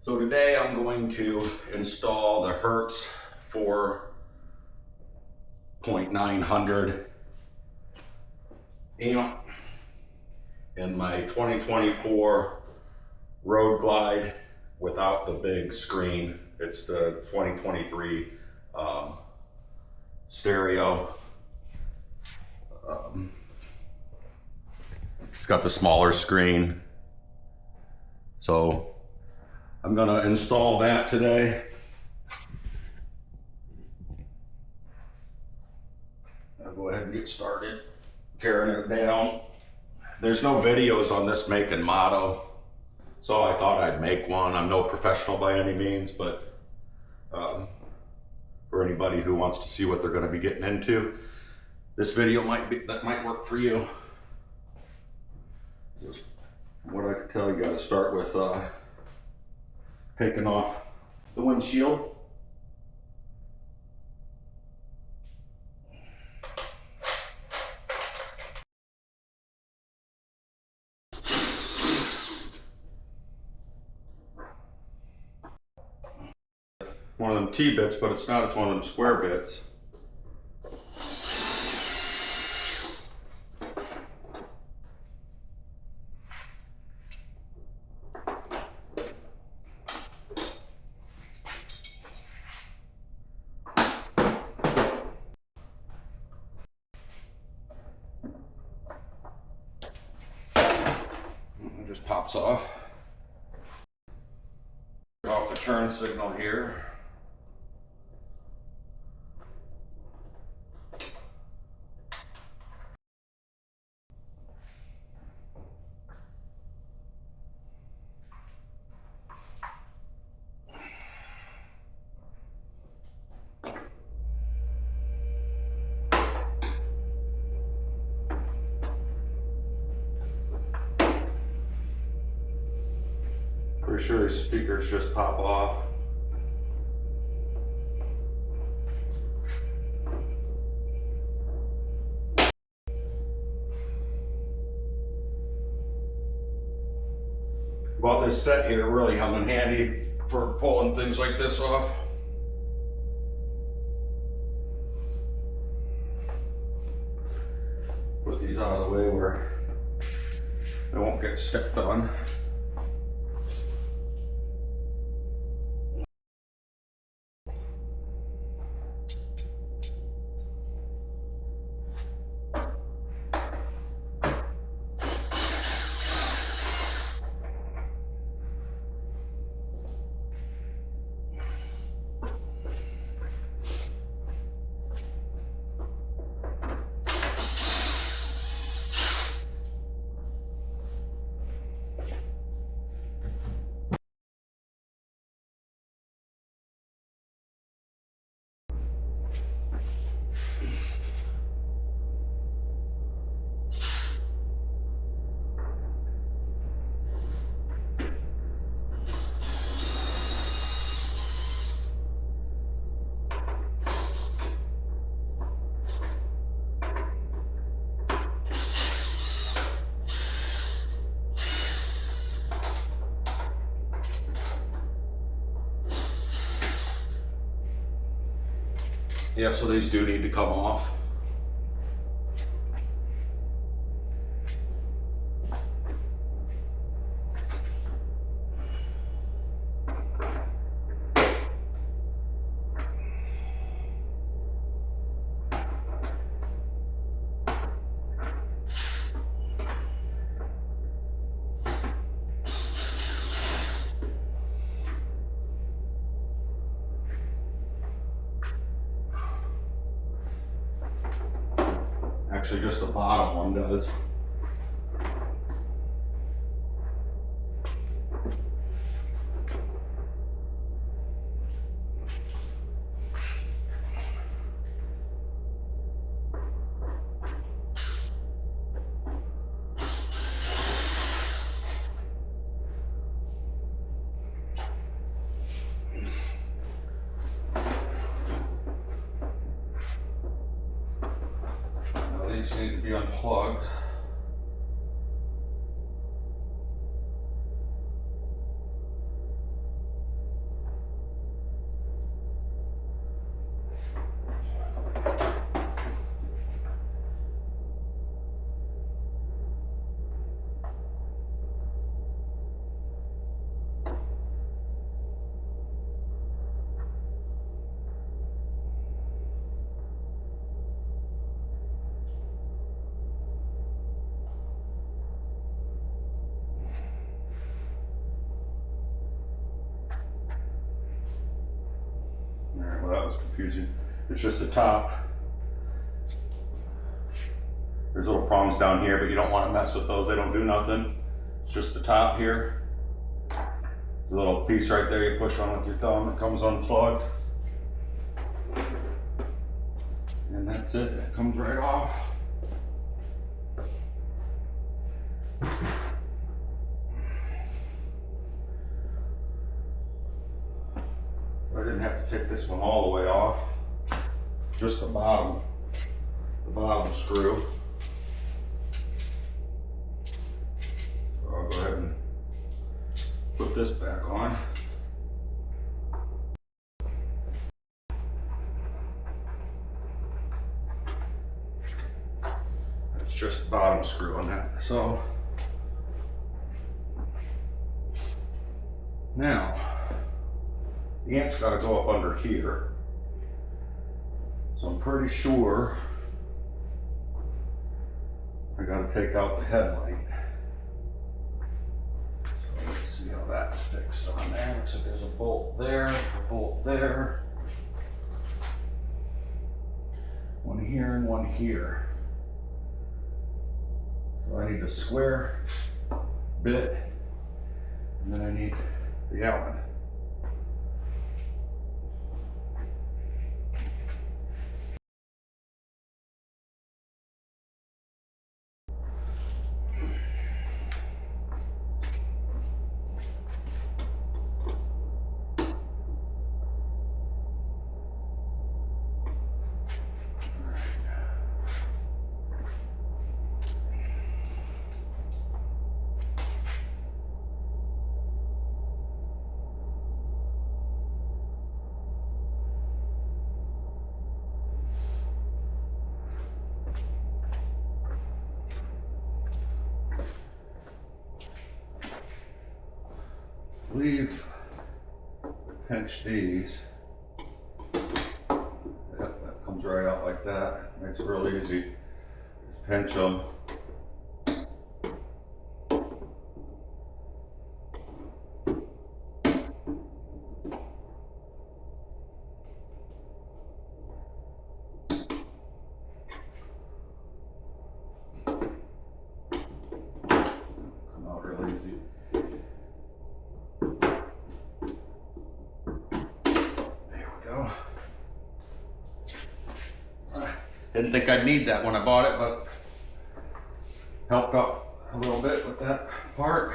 So today I'm going to install the Hertz 4.900 amp in my 2024 Road Glide without the big screen. It's the 2023 stereo. It's got the smaller screen. So I'm gonna install that today. I'll go ahead and get started tearing it down. There's no videos on this make and model, so I thought I'd make one. I'm no professional by any means, but for anybody who wants to see what they're gonna be getting into, this video might work for you. Just from what I can tell, you gotta start with taking off the windshield. One of them T-bits, but it's not, it's one of them square bits. It just pops off. Off the turn signal here. Pretty sure his speakers just pop off. Bought this set here, really come in handy for pulling things like this off. Put these out of the way where they won't get stepped on. Yeah, so these do need to come off. Actually, just the bottom one does. These need to be unplugged. that was confusing. It's just the top. There's little prongs down here, but you don't want to mess with those. They don't do nothing. It's just the top here. The little piece right there you push on with your thumb. It comes unplugged. And that's it. It comes right off. I didn't have to take this one all the way off. Just the bottom screw. So I'll go ahead and put this back on. It's just the bottom screw on that. So now the amp's got to go up under here. So I'm pretty sure I got to take out the headlight. So let's see how that's fixed on there. Looks like there's a bolt there, a bolt there. One here and one here. So I need a square bit, and then I need the Allen. Pinch these. Yep, that comes right out like that. Makes it real easy. Just pinch them. Come out real easy. Didn't think I'd need that when I bought it, but helped out a little bit with that part.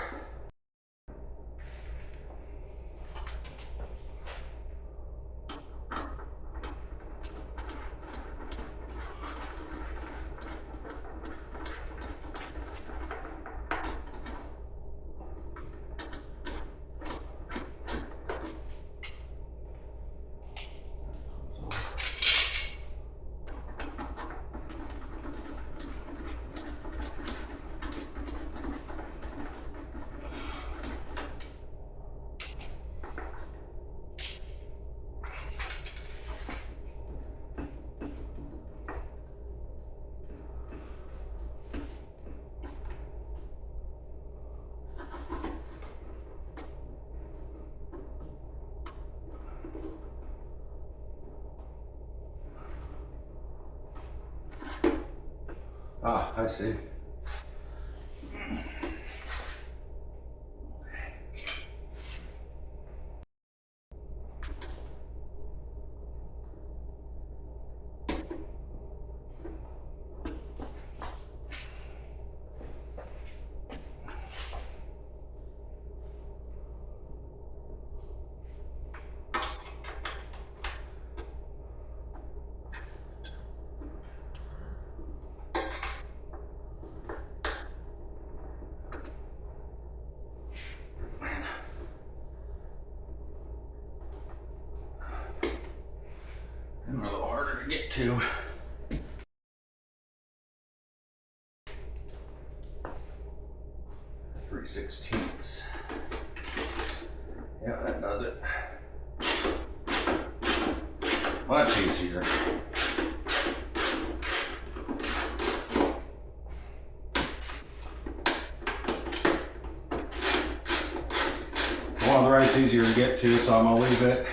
Ah, I see. And a little harder to get to. .3/16. Yeah, that does it. Much easier. Well, the right's easier to get to, so I'm gonna leave it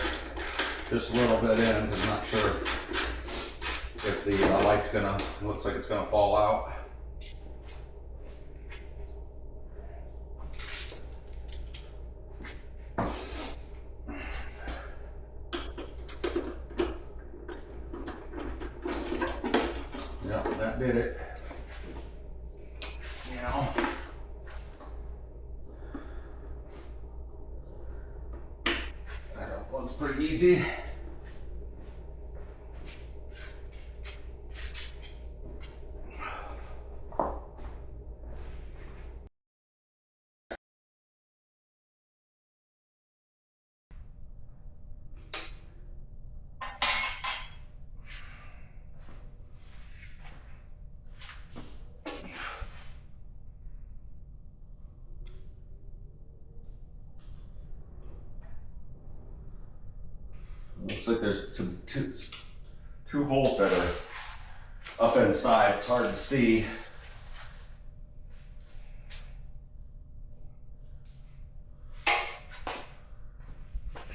just a little bit in because I'm not sure if the light's gonna, looks like it's gonna fall out. Yep, that did it. Now, that looks pretty easy. Looks like there's some two holes that are up inside. It's hard to see.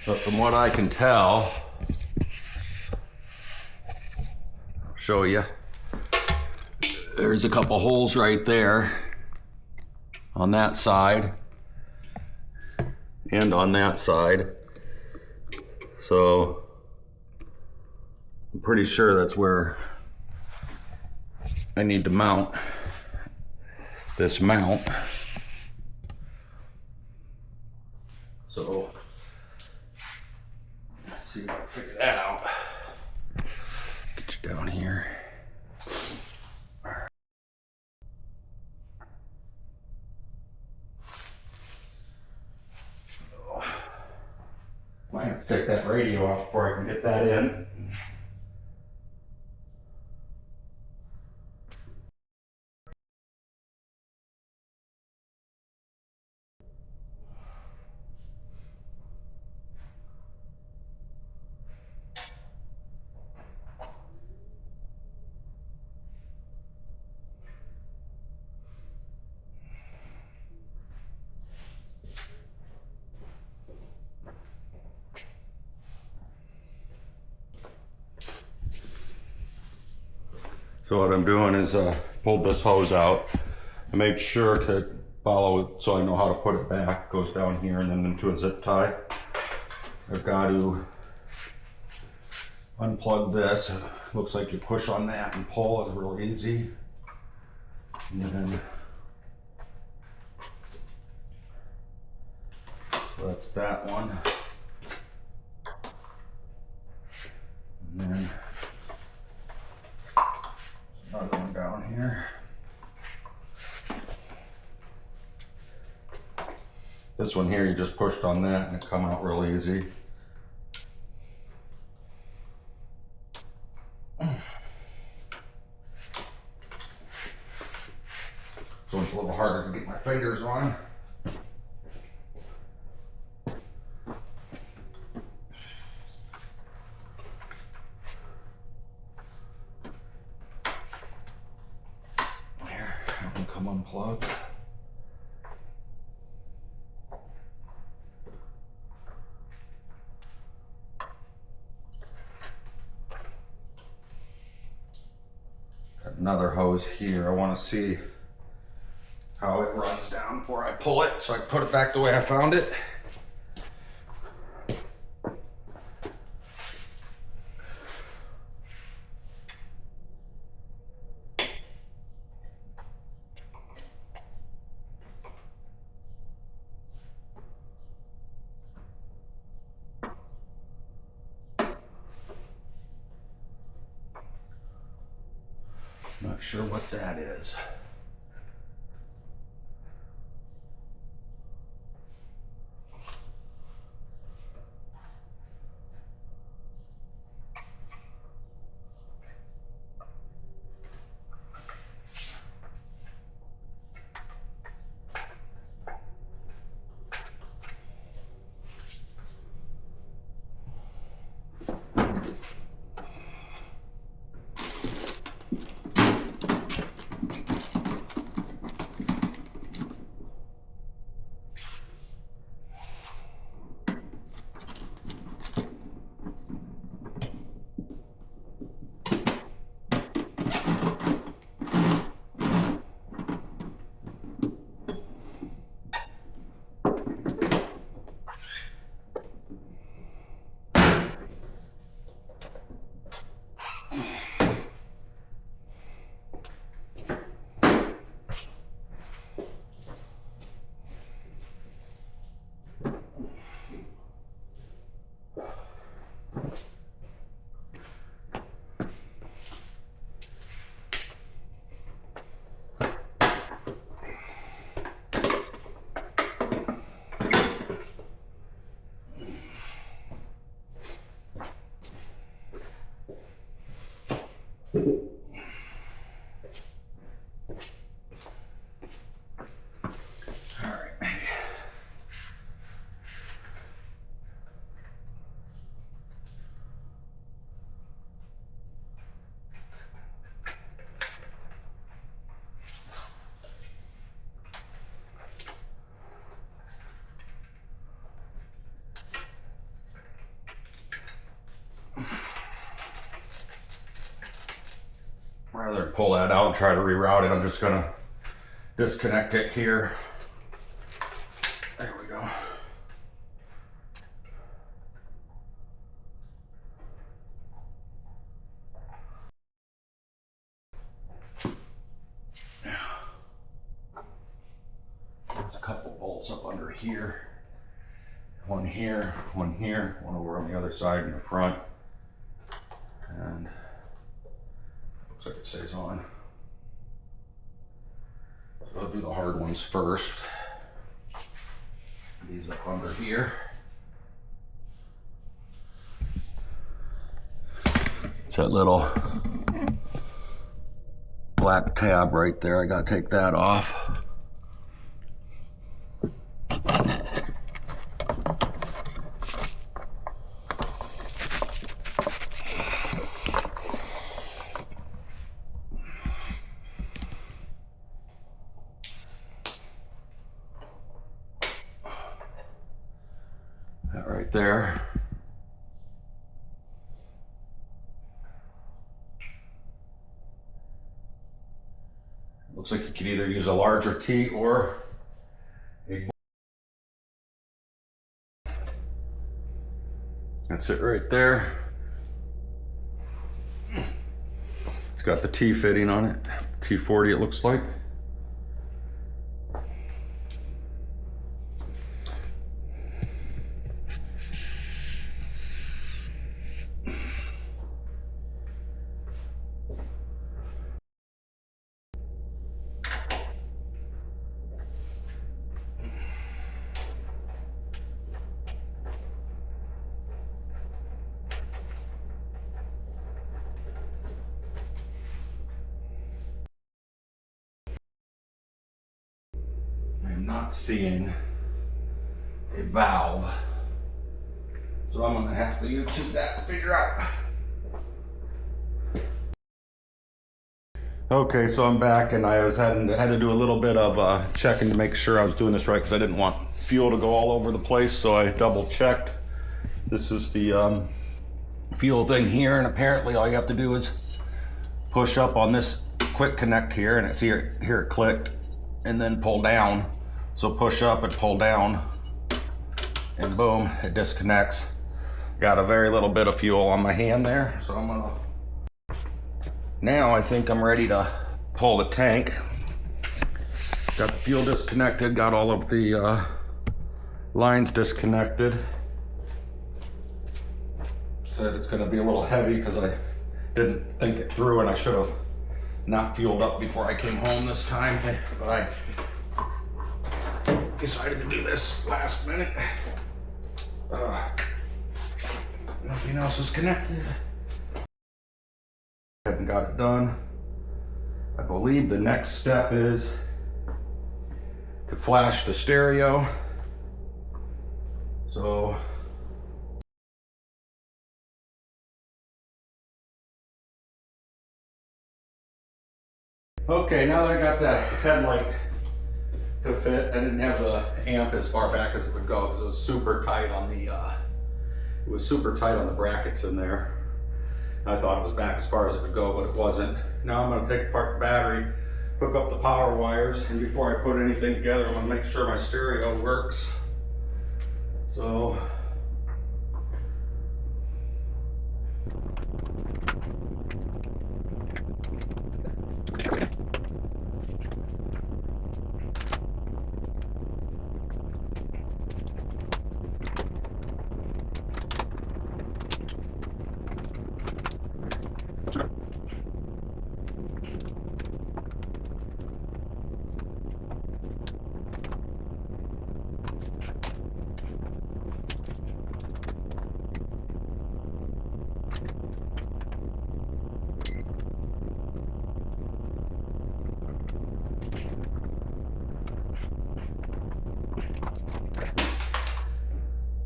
But from what I can tell, I'll show you. There's a couple holes right there on that side and on that side. So I'm pretty sure that's where I need to mount this mount. So let's see if I can figure that out. Get you down here. Might have to take that radio out before I can get that in. So what I'm doing is pulled this hose out. I made sure to follow it so I know how to put it back. It goes down here and then into a zip tie. I've got to unplug this. Looks like you push on that and pull. It's real easy. And then so that's that one. And then another one down here. This one here, you just pushed on that and it come out real easy. So it's a little harder to get my fingers on. Here, have them come unplugged. Got another hose here. I want to see how it runs down before I pull it, so I can put it back the way I found it. Not sure what that is. pull that out and try to reroute it. I'm just gonna disconnect it here. There we go. There's a couple bolts up under here. One here, one here, one over on the other side in the front. And looks like it stays on. So I'll do the hard ones first. These up under here. It's that little black tab right there. I gotta take that off. That right there. Looks like you could either use a larger T or a... That's it right there. It's got the T fitting on it. T40 it looks like. I'm not seeing a valve, so I'm gonna have to YouTube that to figure out. Okay, so I'm back, and I had to do a little bit of checking to make sure I was doing this right, because I didn't want fuel to go all over the place, so I double checked. This is the fuel thing here, and apparently all you have to do is push up on this quick connect here, and it's here it clicked, and then pull down. So push up and pull down, and boom, it disconnects. Got a very little bit of fuel on my hand there, so I'm gonna... Now I think I'm ready to pull the tank. Got the fuel disconnected, got all of the lines disconnected. Said it's gonna be a little heavy because I didn't think it through, and I should have not fueled up before I came home this time, but I decided to do this last minute. Nothing else was connected. Haven't got it done. I believe the next step is to flash the stereo. So okay, now that I got the headlight to fit, I didn't have the amp as far back as it would go because it was super tight on the brackets in there. I thought it was back as far as it would go, but it wasn't. Now I'm going to take apart the battery, hook up the power wires, and before I put anything together, I'm going to make sure my stereo works. So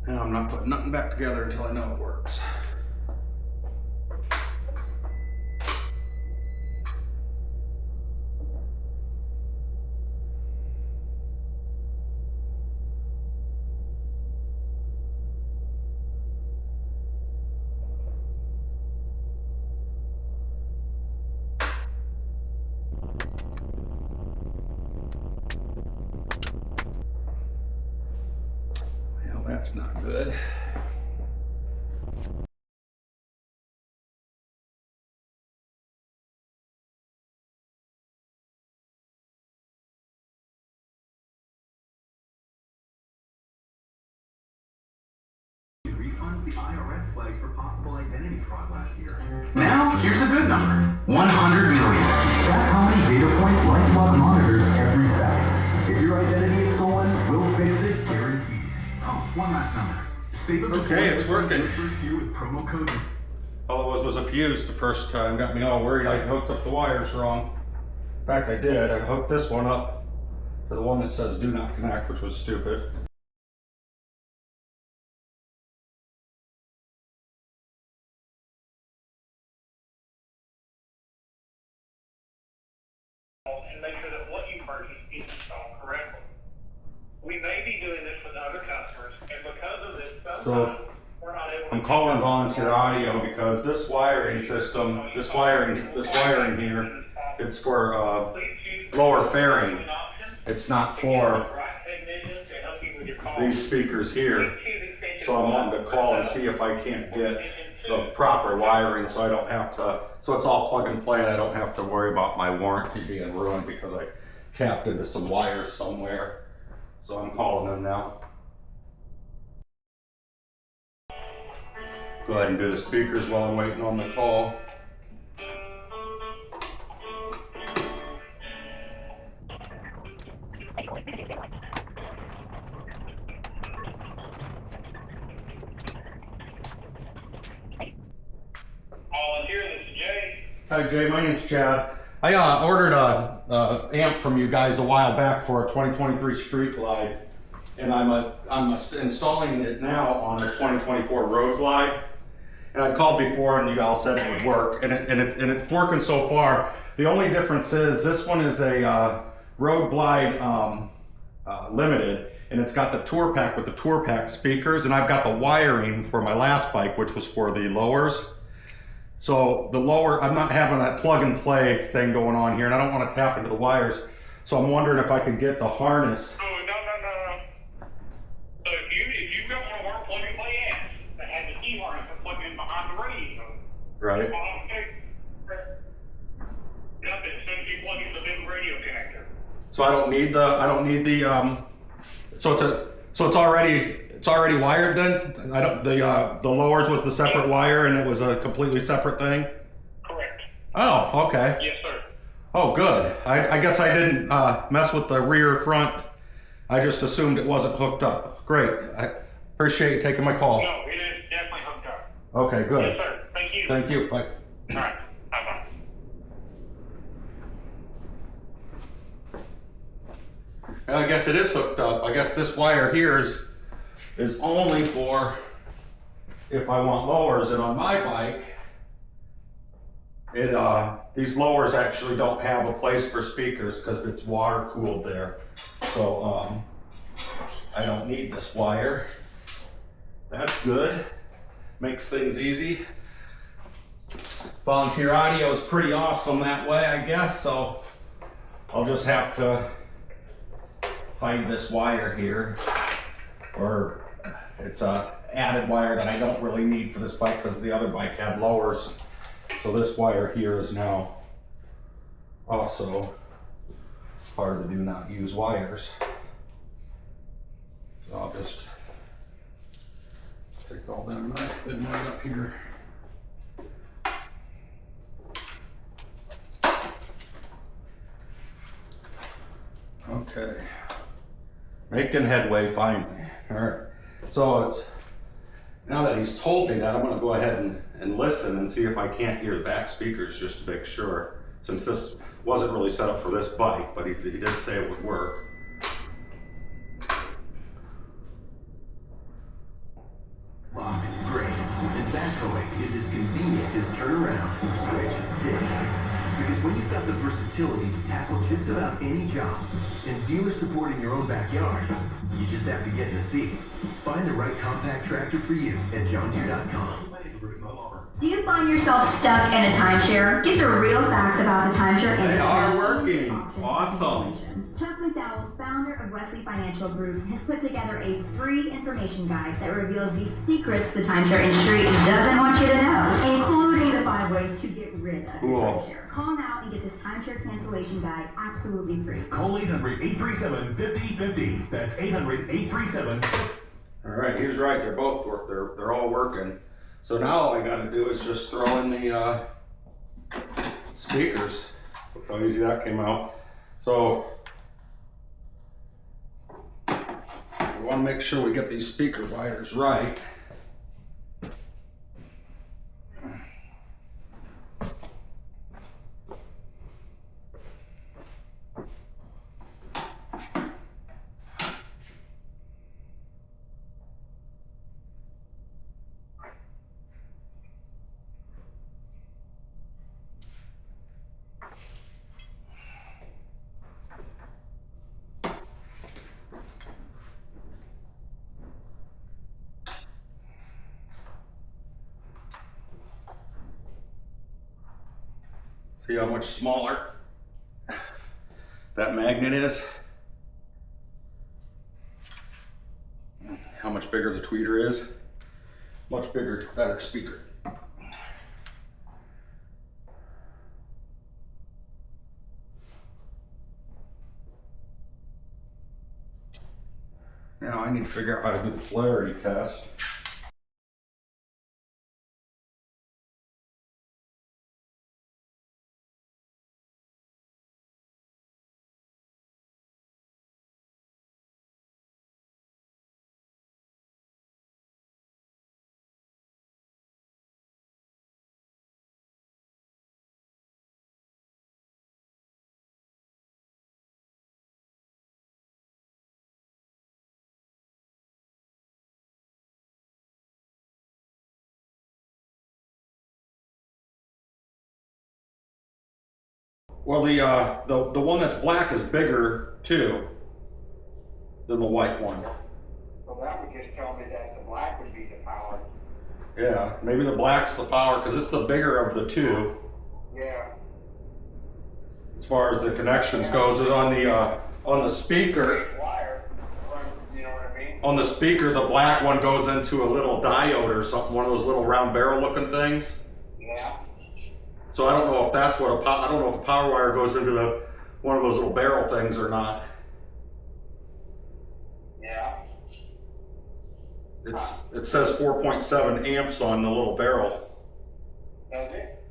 now I'm not putting nothing back together until I know it works. That's not good. Refunds the IRS flagged for possible identity fraud last year. Now, here's a good number. 100 million. That's how many data points LifeLock monitors every second. If your identity is stolen, we'll fix it guaranteed. Oh, one last number. Save up to Okay, it's working. the first year with promo code. All it was a fuse the first time. Got me all worried I hooked up the wires wrong. In fact, I did. I hooked this one up to the one that says do not connect, which was stupid. And make sure that what you purchase is installed correctly. We may be doing this with other customers, and because of this, sometimes we're not able to. I'm calling Volunteer Audio because this wiring system, this wiring here, it's for lower fairing. It's not for these speakers here. So I'm wanting to call and see if I can't get the proper wiring so I don't have to, so it's all plug and play and I don't have to worry about my warranty being ruined because I tapped into some wires somewhere. So I'm calling them now. Go ahead and do the speakers while I'm waiting on the call. Volunteer, this is Jay. Hi Jay, my name's Chad. I ordered a amp from you guys a while back for a 2023 Street Glide, and I'm installing it now on a 2024 Road Glide. And I called before, and you all said it would work, and it's working so far. The only difference is this one is a Road Glide Limited, and it's got the Tour Pack with the Tour Pack speakers, and I've got the wiring for my last bike, which was for the lowers. So the lower, I'm not having that plug and play thing going on here, and I don't want to tap into the wires. So I'm wondering if I could get the harness. Oh, no. So if you've got one of our plug and play amps that has a key harness that's plugged in behind the radio, Right. Yep, as soon as you plug in the big radio connector. So I don't need the, so it's already wired then? I don't, the lowers was the separate wire and it was a completely separate thing? Correct. Oh, okay. Yes, sir. Oh, good. I guess I didn't mess with the rear front. I just assumed it wasn't hooked up. Great. I appreciate you taking my call. No, it is definitely hooked up. Okay, good. Yes, sir. Thank you. Thank you. Bye. All right. Bye-bye. I guess it is hooked up. I guess this wire here is only for if I want lowers, and on my bike, these lowers actually don't have a place for speakers because it's water cooled there. So I don't need this wire. That's good. Makes things easy. Volunteer Audio is pretty awesome that way, I guess. So I'll just have to hide this wire here, or it's a added wire that I don't really need for this bike because the other bike had lowers. So this wire here is now also part of the do not use wires. So I'll just take all them up here. Okay. Making headway finally. All right. So it's, now that he's told me that, I'm going to go ahead and listen and see if I can't hear the back speakers just to make sure, since this wasn't really set up for this bike, but he did say it would work. Lock, brake, and backhoe is as convenient as turn around, switch, dig. Because when you've got the versatility to tackle just about any job, and dealer support in your own backyard, you just have to get in the seat. Find the right compact tractor for you at johndeere.com. Do you find yourself stuck in a timeshare? Get the real facts about the timeshare industry. They are working. Awesome. Check with McDowell, founder of Wesley Financial Group, has put together a free information guide that reveals the secrets the timeshare industry doesn't want you to know, including the 5 ways to get rid of your timeshare. Call now and get this timeshare cancellation guide absolutely free. Call 800-837-5050. That's 800-837. All right, he was right. They're both they're all working. So now all I got to do is just throw in the speakers. Look how easy that came out. So we want to make sure we get these speaker wires right. See how much smaller that magnet is? How much bigger the tweeter is? Much bigger, better speaker. Now I need to figure out how to do the polarity test. Well, the one that's black is bigger too than the white one. Well, that would just tell me that the black would be the power. Yeah, maybe the black's the power because it's the bigger of the two. Yeah. As far as the connections goes, is on the speaker. Big wire, you know what I mean? On the speaker, the black one goes into a little diode or something, one of those little round barrel looking things. Yeah. So I don't know if that's what I don't know if a power wire goes into one of those little barrel things or not. Yeah. It says 4.7 amps on the little barrel. Does it?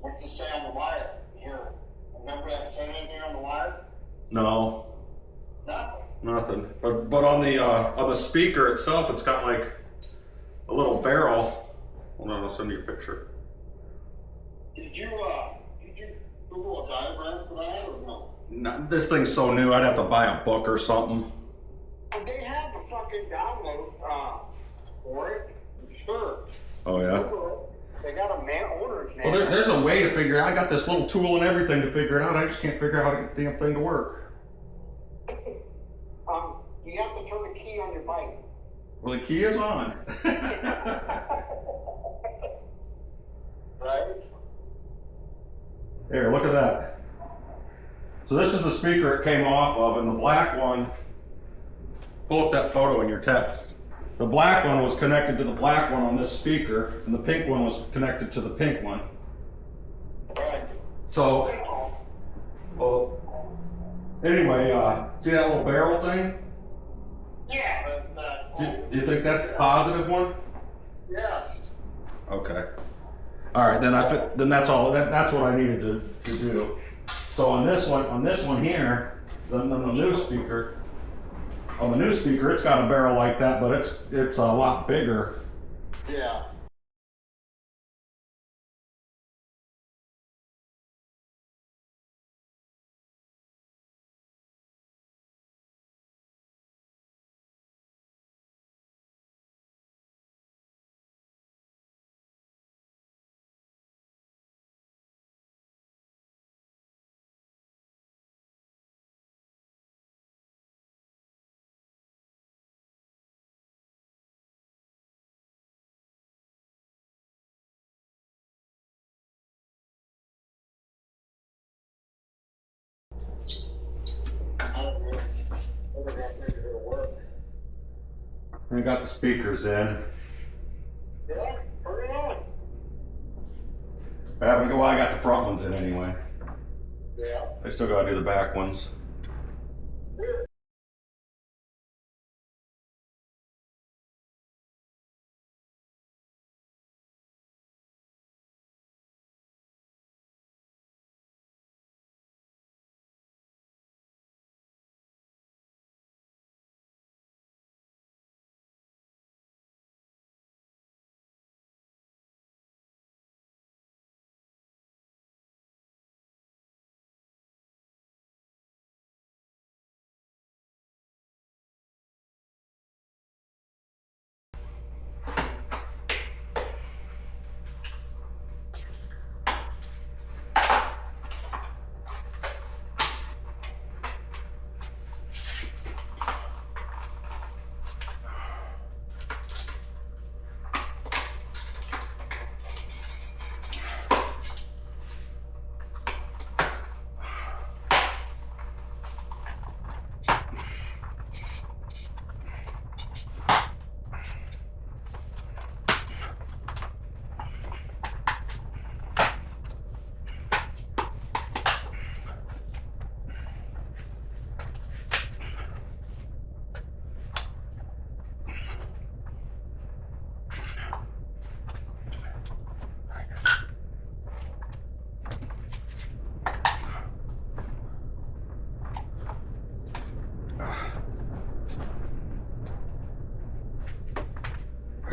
What's it say on the wire? Here. Remember that saying anything on the wire? No, Nothing. nothing. But on the speaker itself, it's got like a little barrel. Hold on, I'll send you a picture. Did you Google a diagram for that or no? No, this thing's so new, I'd have to buy a book or something. Well, they have a fucking download for it. Sure. Oh yeah. They got a owner's Well, manual. there's a way to figure it out. I got this little tool and everything to figure it out. I just can't figure out how to get the damn thing to work. You have to turn the key on your bike. Well, the key is on. Right? Here, look at that. So this is the speaker it came off of, and the black one, pull up that photo in your text. The black one was connected to the black one on this speaker, and the pink one was connected to the pink one. Right. So, well, anyway, see that little barrel thing? Yeah, Do you think that's the positive one? yes. Okay. All right, then that's all. That's what I needed to do. So on this one here, the new speaker. On the new speaker, it's got a barrel like that, but it's a lot bigger. Yeah. I got the speakers in. Yeah, turn it on. Well, I got the front ones in anyway. Yeah. I still gotta do the back ones.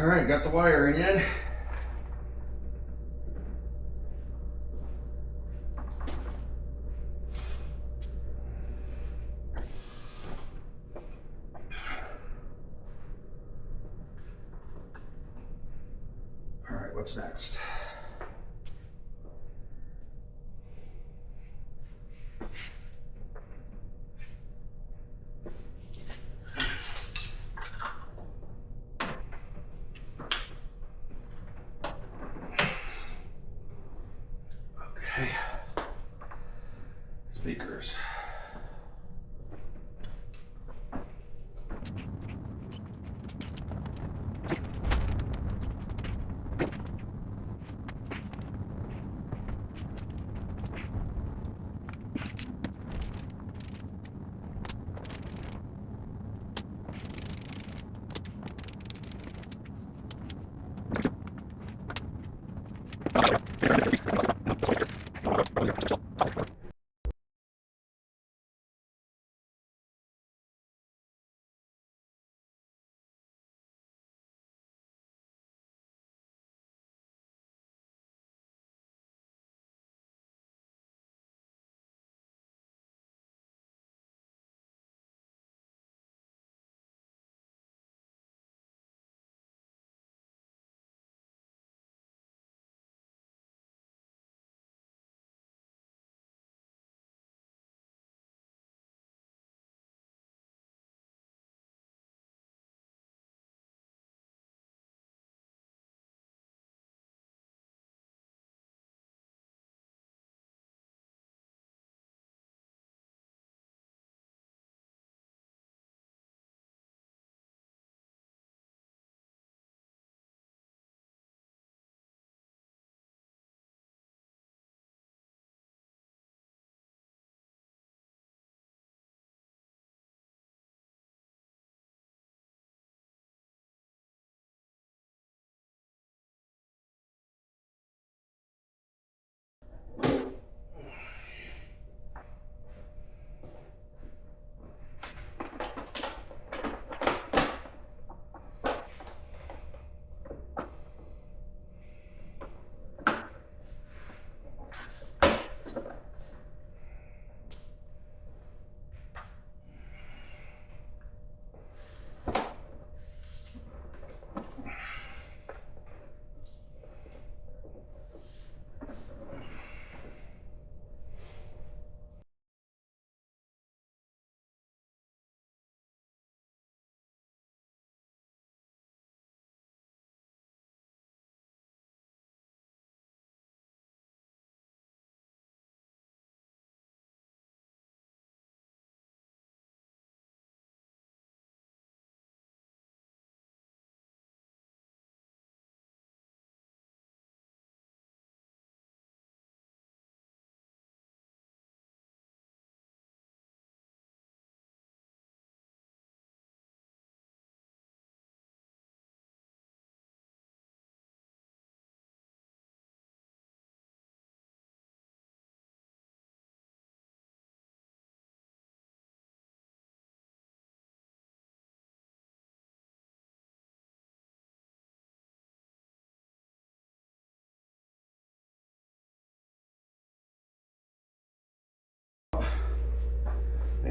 All right, got the wiring in. All right, what's next? Okay. Speakers.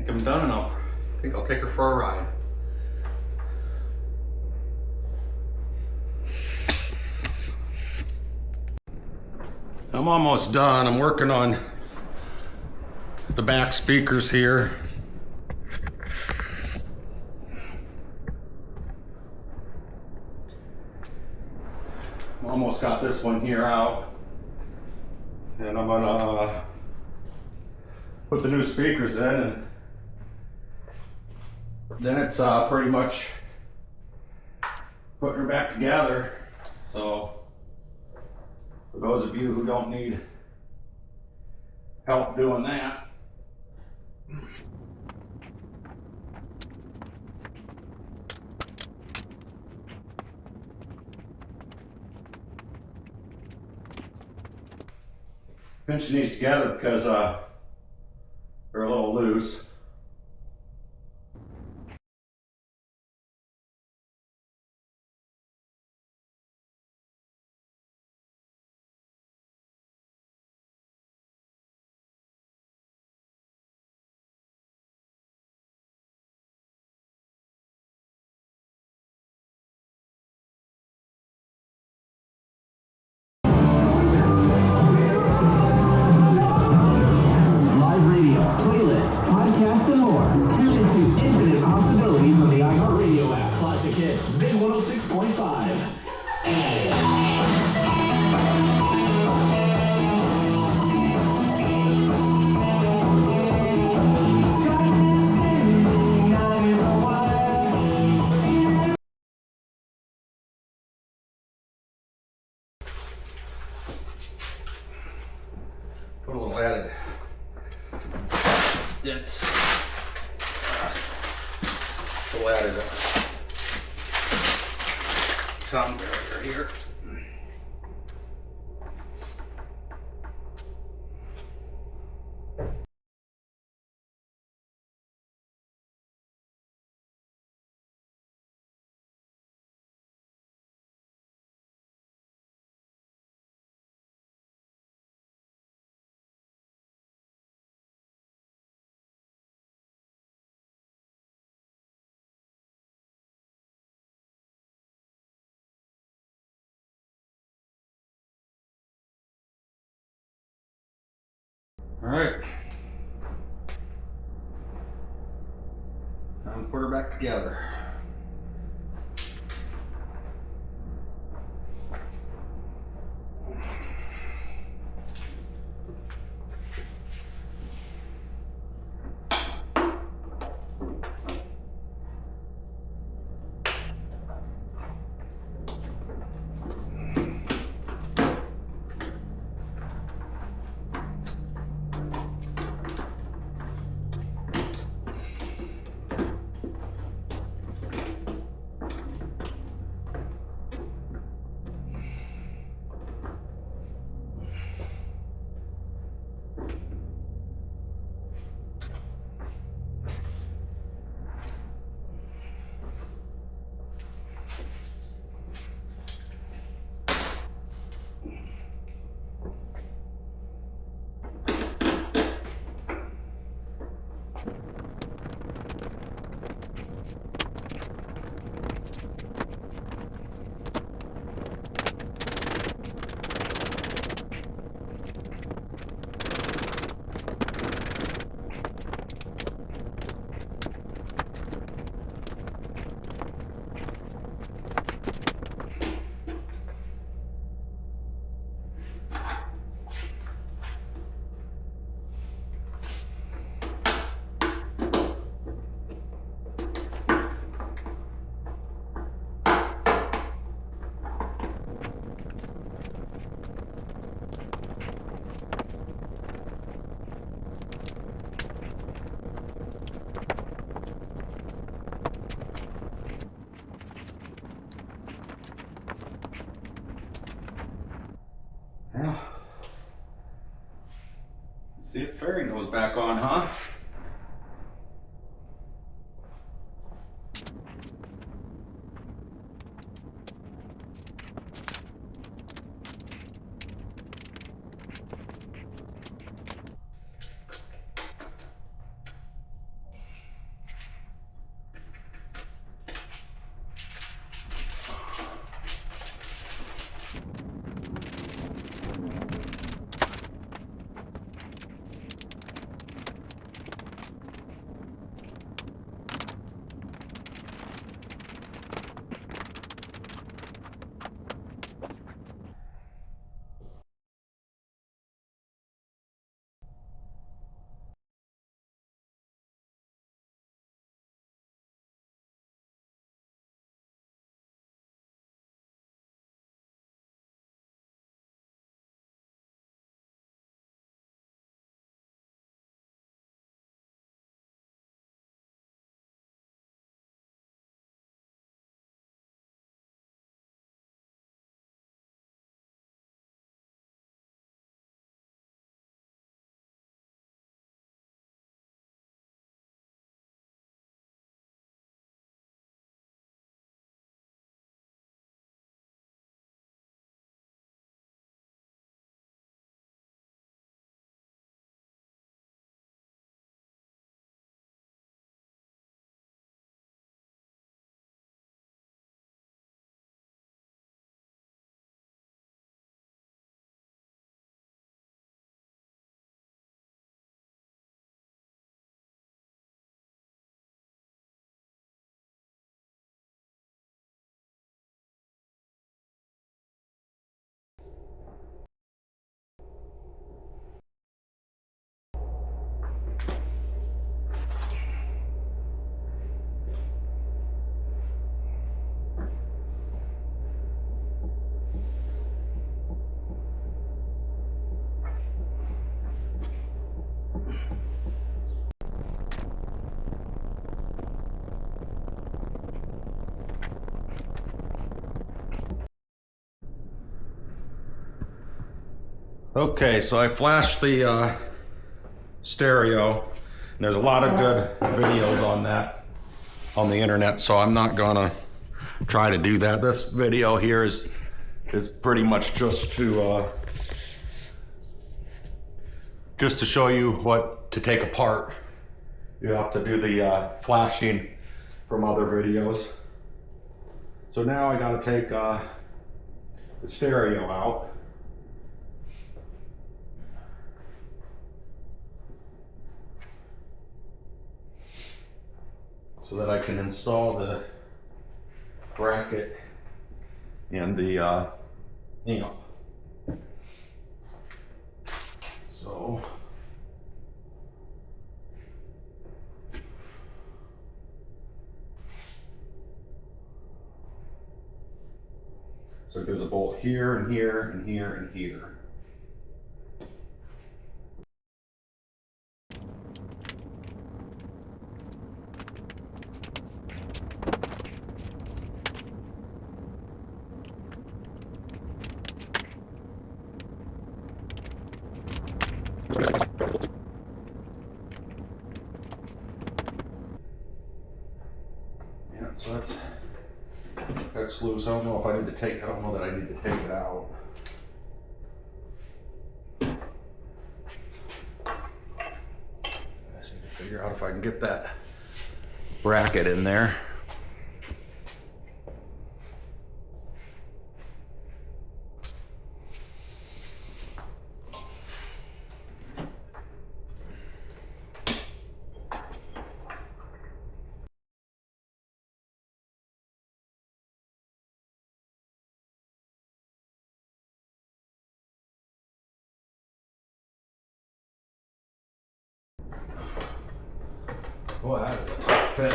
think I'm done and I think I'll take her for a ride. I'm almost done. I'm working on the back speakers here. Almost got this one here out. And I'm gonna put the new speakers in, and then it's pretty much putting her back together. So for those of you who don't need help doing that, pinching these together because they're a little loose. Live radio, playlist, podcast, and more. Tune into infinite possibilities on the iHeartRadio app. Classic hits, Big 106.5. Put a little added dents. A little added sound barrier here. All right. Time to put her back together. Well, let's see if fairy goes back on, huh? Okay, so I flashed the stereo, and there's a lot of good videos on that on the internet, so I'm not gonna try to do that. This video here is pretty much just to show you what to take apart. You have to do the flashing from other videos. So now I gotta take the stereo out. So that I can install the bracket and the amp. So there's a bolt here and here and here and here. Yeah, so that's loose. I don't know if I need to take, I don't know that I need to take it out. I just need to figure out if I can get that bracket in there. Boy, that is a tight fit.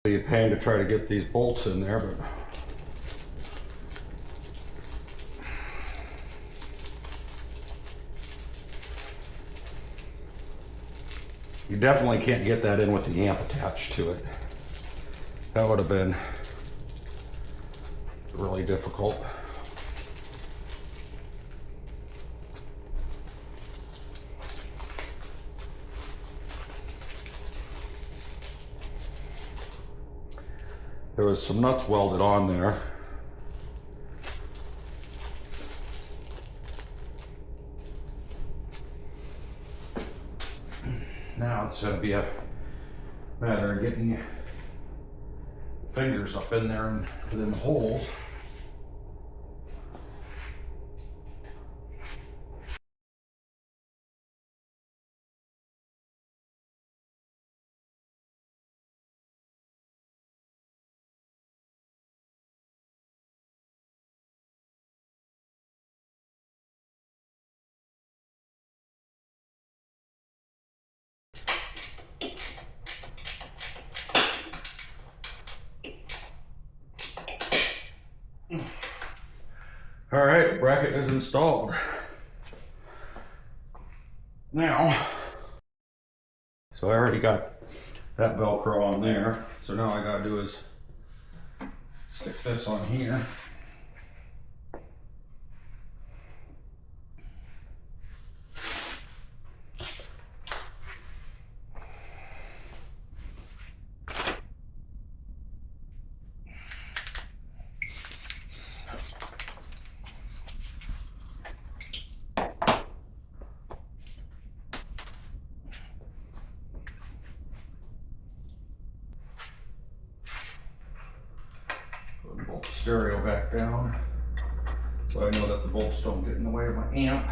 Be a pain to try to get these bolts in there, but you definitely can't get that in with the amp attached to it. That would have been really difficult. There was some nuts welded on there. Now it's going to be a matter of getting your fingers up in there and to them holes. All right, the bracket is installed. Now, so I already got that Velcro on there. So now all I gotta do is stick this on here. Bolt the stereo back down so I know that the bolts don't get in the way of my amp.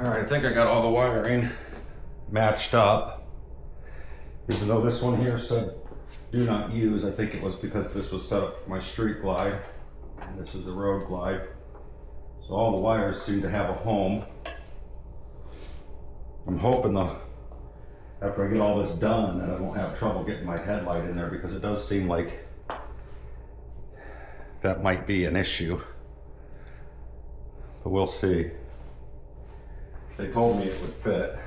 All right, I think I got all the wiring matched up. Even though this one here said do not use, I think it was because this was set up for my street glide and this is a road glide. So all the wires seem to have a home. I'm hoping after I get all this done that I won't have trouble getting my headlight in there, because it does seem like that might be an issue. But we'll see. They told me it would fit.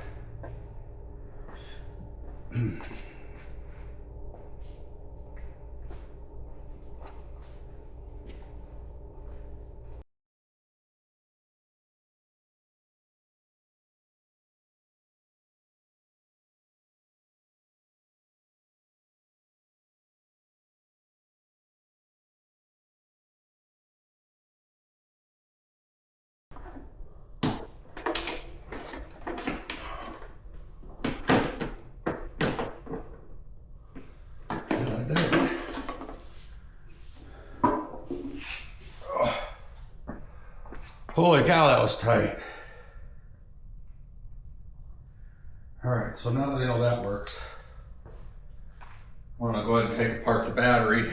Holy cow, that was tight. All right, so now that I know that works, I'm gonna go ahead and take apart the battery